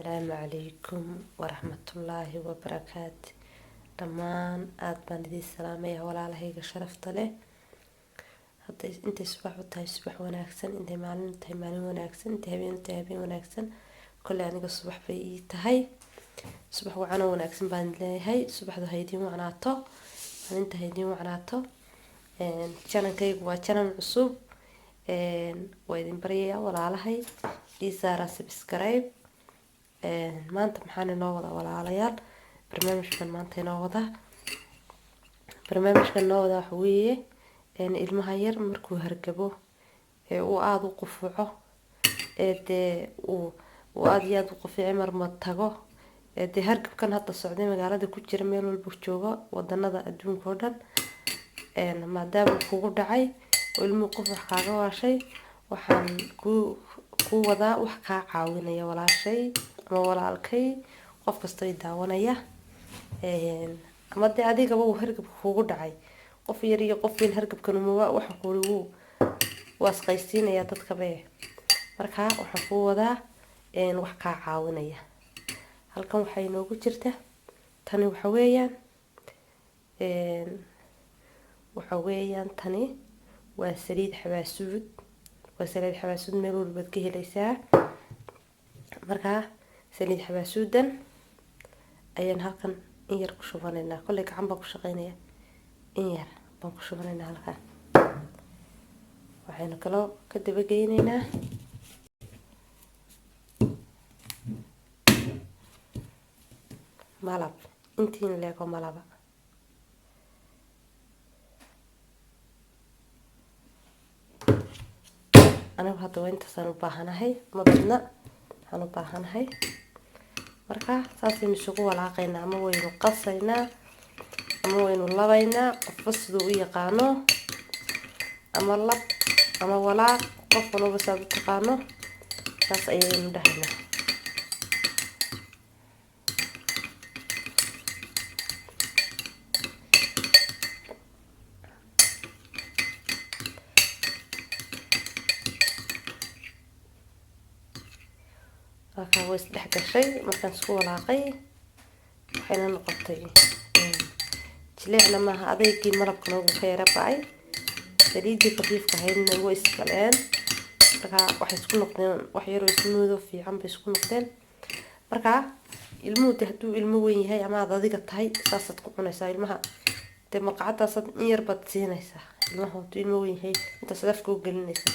السلام عليكم ورحمة الله وبركاته. دمان aad baan idin salaamaya walaalahayga sharafta leh. Hadday intay subax u tahay subax wanaagsan, intay maalin tahay maalin wanaagsan, intay habeen tahay habeen wanaagsan. Kulli aniga subax bay ii tahay. Subax wacan oo wanaagsan baan leeyahay. Subaxdu haydin wacnaato, maalinta haydin wacnaato. Channel-kaygu waa channel cusub. Waa idin baryayaa walaalahay. Ii saara subscribe. maanta maxaan inoo wada walaalayaal barnaamijkan maanta inoo wada waxa weeye ilmaha yar markuu hargabo uu aad u qufuco uu aad iyo aad u qufuco marma tago hargabkan hadda socday magaalada ku jira meel walba joogo wadanada adduunka oo dhan maadaama kugu dhacay oo ilmuhu qufuc kaaga waashay waxaan ku wadaa wax ka caawinaya walaashay ama walaalkay qof kasta ay daawanaya ama adigaba uu hargabka kugu dhacay qof yar iyo qof weyn hargabkan waxa uu wasqaysiinaya dadka marka waxaan ku wadaa wax ka caawinaya halkan waxa inoogu jirta tani waxa weeyaan tani waa saliid xabaasuud meel walba ka helaysaa marka saliid xabaasuudan ayaan halkan in yar ku shubanaynaa kulli gacan baan ku shaqeynaya in yar baan ku shubanaynaa halkan waxaynu kaloo ka daba geynaynaa malab intiin leego malaba anigu hadda waa intaasaan u baahanahay ma badna waxaan u baahanahay marka saasaynu isugu walaaqaynaa ama waynu qasaynaa ama waynu labaynaa qofba siduu u yaqaano ama lab ama walaaq qof walba saad u taqaano saas ayaynu dhahaynaa marka way isdhex gashay markaan isku walaaqay waxayna noqotay jileecna maaha adeygii malabkana wuu ka yara bacay saliidii khafiifka ahaydna way isgaleen marka waxay isku noqdeen wax yaroo ismoodo fiican bay isku noqdeen marka ilmuhu hadduu ilmo weyn yahay ama aad adiga tahay saasaad ku cunaysaa ilmaha dee malqacadaasaad in yar baad siinaysaa ilmaha hadduu ilmo weyn yahay intaas afka u gelinaysaa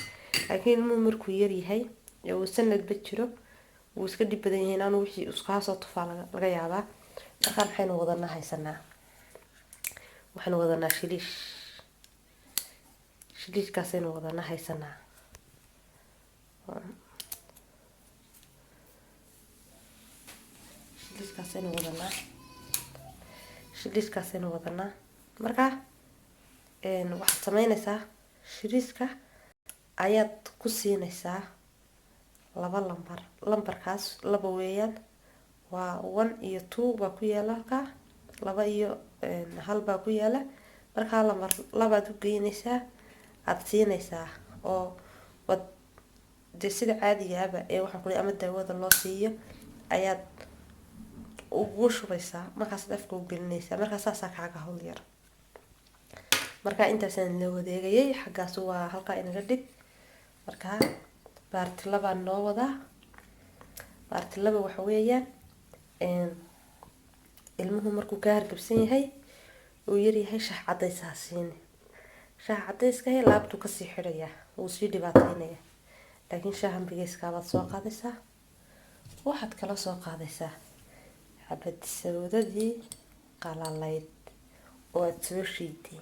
laakiin ilmuhu markuu yar yahay ee uu sanadba jiro wuu iska dhib badan yahay inaanu wixii iskaga soo tufaa laga yaabaa markaan waxaynu wadanaa shiliishkaasaynu wadanaa haysanaa shiliishkaasaynu wadanaa marka waxaad samaynaysaa shiliishka ayaad ku siinaysaa laba lambarkaas laba weeyaan waa 1 iyo 2 baa ku yaala halka laba iyo hal baa ku yaala marka lambar labaad u geynaysaa aad siinaysaa oo wad sida caadiga ah ee waxaan ku ama daawada loo siiyo ayaad ugu shubaysaa markaas afka u gelinaysaa marka saasaa kaaga hawl yar marka intaasaan la wadeegayay xaggaas waa halka inaga dhig marka baarti laba noo wada baarti laba waxa weeyaan ilmuhu markuu ka hargabsan yahay uu yar yahay shaah cadays ha siin shaah cadayska laabtu ka sii xidhaya uu sii dhibaataynaya laakiin shaahan bigeyska baad soo qaadaysaa waxaad kala soo qaadaysaa xabad sawdadii qalalayd oo aad soo shiiday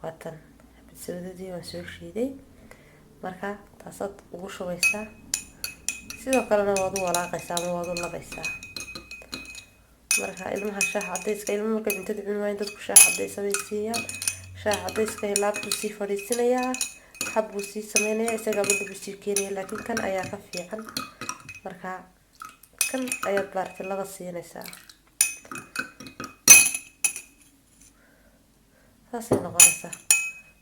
waatan xabad sawdadii waan soo shiiday marka taasaad ugu shubaysaa sidoo kalena waad u walaaqaysaa ama waad u labaysaa marka ilmaha shaah cadayska ilmaha marka cuntada cunayaan dadku shaah cadays bay siiyaan shaah cadayska laabtu sii fadhiisanayaa xab buu sii sameynayaa isaga badda buu sii keenaya laakiin kan ayaa ka fiican marka kan ayaad baarti laba siinaysaa saasay noqonaysaa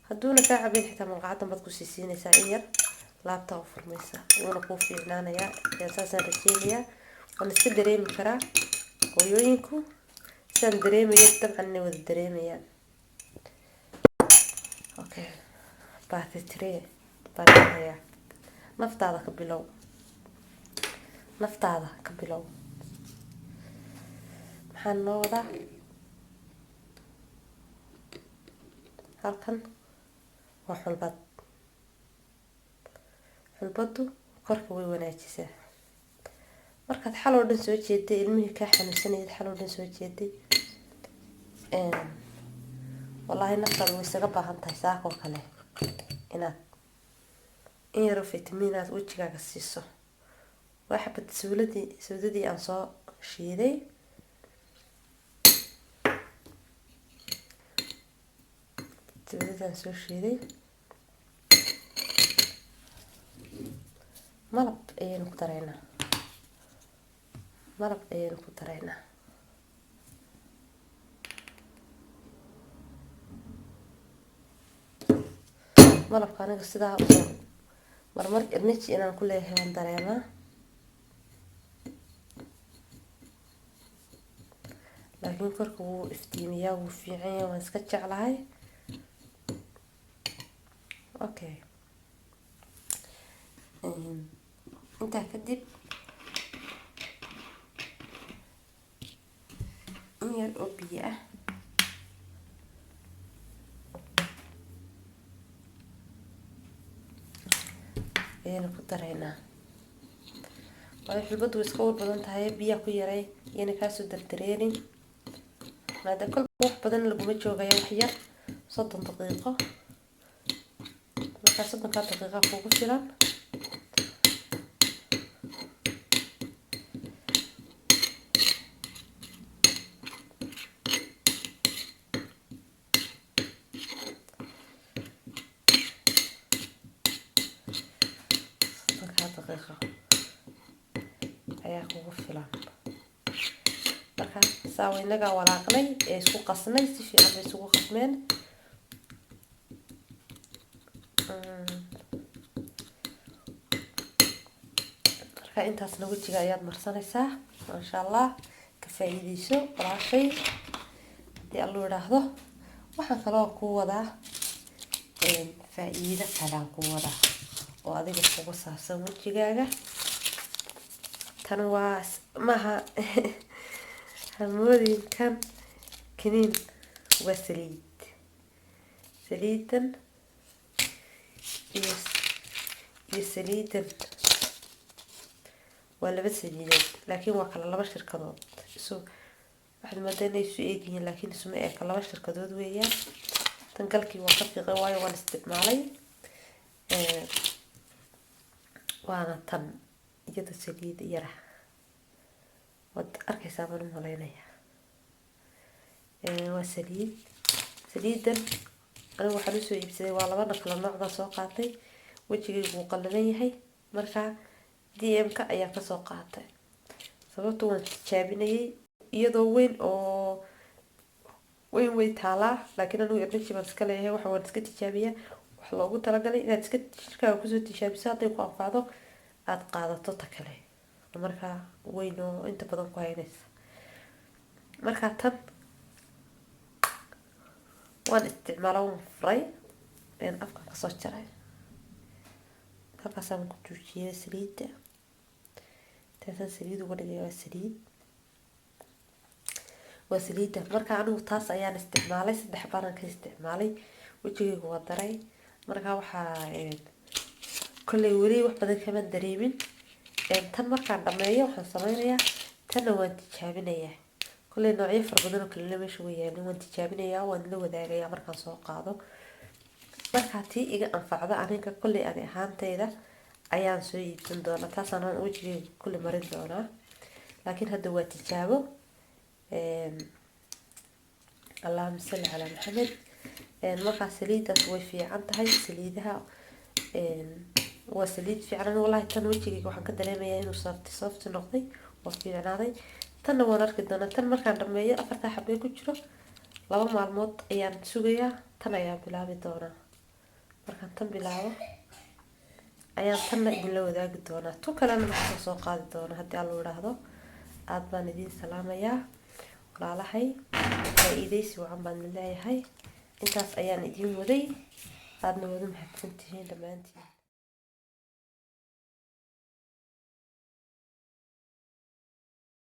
hadduuna kaa cabin xitaa malqacad baad ku sii siinaysaa in yar laabta u furmaysa wuuna kuu fiicnaanayaa saasaan rajeynayaa waan iska dareemi karaa hooyooyinku sidaan dareemaya dabcan inay wada dareemayaan. Okay, baati tire baaraya naftaada ka bilow, naftaada ka bilow. maxaan noo wadaa halkan waa xulbad. xulbadu korka way wanaajisaa. markaad xaloo dhan soo jeeday ilmihii kaa xanuunsanayd xaloo dhan soo jeeday wallahi naftaada way isaga baahan tahay saakoo kale inaad in yaro fitamiinaad wejigaaga siiso. waa xabad sawdadii aan soo shiiday. sawdadaan soo shiiday malab ayaynu ku daraynaa. malab ayaynu ku daraynaa. malabka aniga sidaa usoo marmar energy inaan ku leeyahay waan dareemaa. laakiin korka wuu iftiimiyaa, wuu fiican yahay, waan iska jeclahay. okay, intaa kadib in yar oo biyo ah ayaynu ku daraynaa. waayo xulbadu way iska war badan tahay, biyaa ku yaray iyana kaasoo dardareerin. maadaama kolba wax badan laguma joogayo, wax yar 30 daqiiqo. markaa 30 daqiiqa kugu filan. ayaa kugu filan. marka saa inaga walaaqnay ee isku qasnay, si fiican bay isugu qasmeen. marka intaasna wejiga ayaad marsanaysaa. maasha allah, ka faa'iideyso walaashay haddii allu idhaahdo. waxaan kaloo ku wadaa faa'iido kalaan ku wadaa oo adiga kugu saabsan wejigaaga. tan waa maha hamoodinkan kiniin, waa saliid. saliidan iyo saliidan waa laba saliidood, laakiin waa kala laba shirkadood. waxaad moodaa inay isu eegyihiin, laakiin isuma eka, laba shirkadood weeyaan. tan galkii waa ka fiiqay waayo waan isticmaalay. waana tan iyada saliid yara waad arkaysaa baan u malaynayaa. waa saliidan anigu waxaan usoo iibsaday, waa laba kala nooc baan soo qaatay. wejigaygu wuu qallalan yahay, markaa DM-ka ayaan kasoo qaatay. sababta waan tijaabinayay iyadoo weyn oo weyn way taalaa, laakiin anigu energy baan iska leeyahay. waxa waan iska tijaabiyaa. wax loogu talagalay inaad iska jirkaaga kusoo tijaabiso, hadday ku anfacdo aada qaadato ta kale. markaa weyn oo inta badan ku haynaysa. markaa tan waan isticmaala, waan furay, afkan kasoo jaray. halkaasaan ku joojiyay saliidda. taasaan saliid uga dhigay. waa saliidda. markaa anigu taas ayaan isticmaalay, 3 baanan ka isticmaalay. wejigaygu waa daray. markaa waxaa kolley weli wax badan kama dareemin. tan markaan dhameeyo waxaan sameynayaa, tanna waan tijaabinayaa. kolley noocyo fara badan oo kalena meesha way yaalin. waan tijaabinayaa, waan la wadaagayaa markaan soo qaado. markaa tii iga anfacda aniga kolley ani ahaanteyda ayaan soo iibsan doonaa. taasaan wejigayga kolley marin doonaa. laakiin hadda waa tijaabo. allahumma salli calaa maxamed. markaa saliidaas way fiican tahay. saliidaha waa saliid fiican. wallahi tan wejigayga waxaan ka dareemayaa inuu soft noqday oo fiicnaaday. tanna waan arki doonaa. tan markaan dhameeyo 4 xabee ku jiro 2 maalmood ayaan sugayaa. tan ayaan bilaabi doonaa. markaan tan bilaabo ayaan tanna idinla wadaagi doonaa. tu kalena maxaa soo qaadi doonaa haddii alla idhaahdo. aad baan idiin salaamayaa walaalahay faa'iidaysi wacan baan leeyahay intaas ayaan idiin waday aadna wada mahadsantihiin dhammaantiin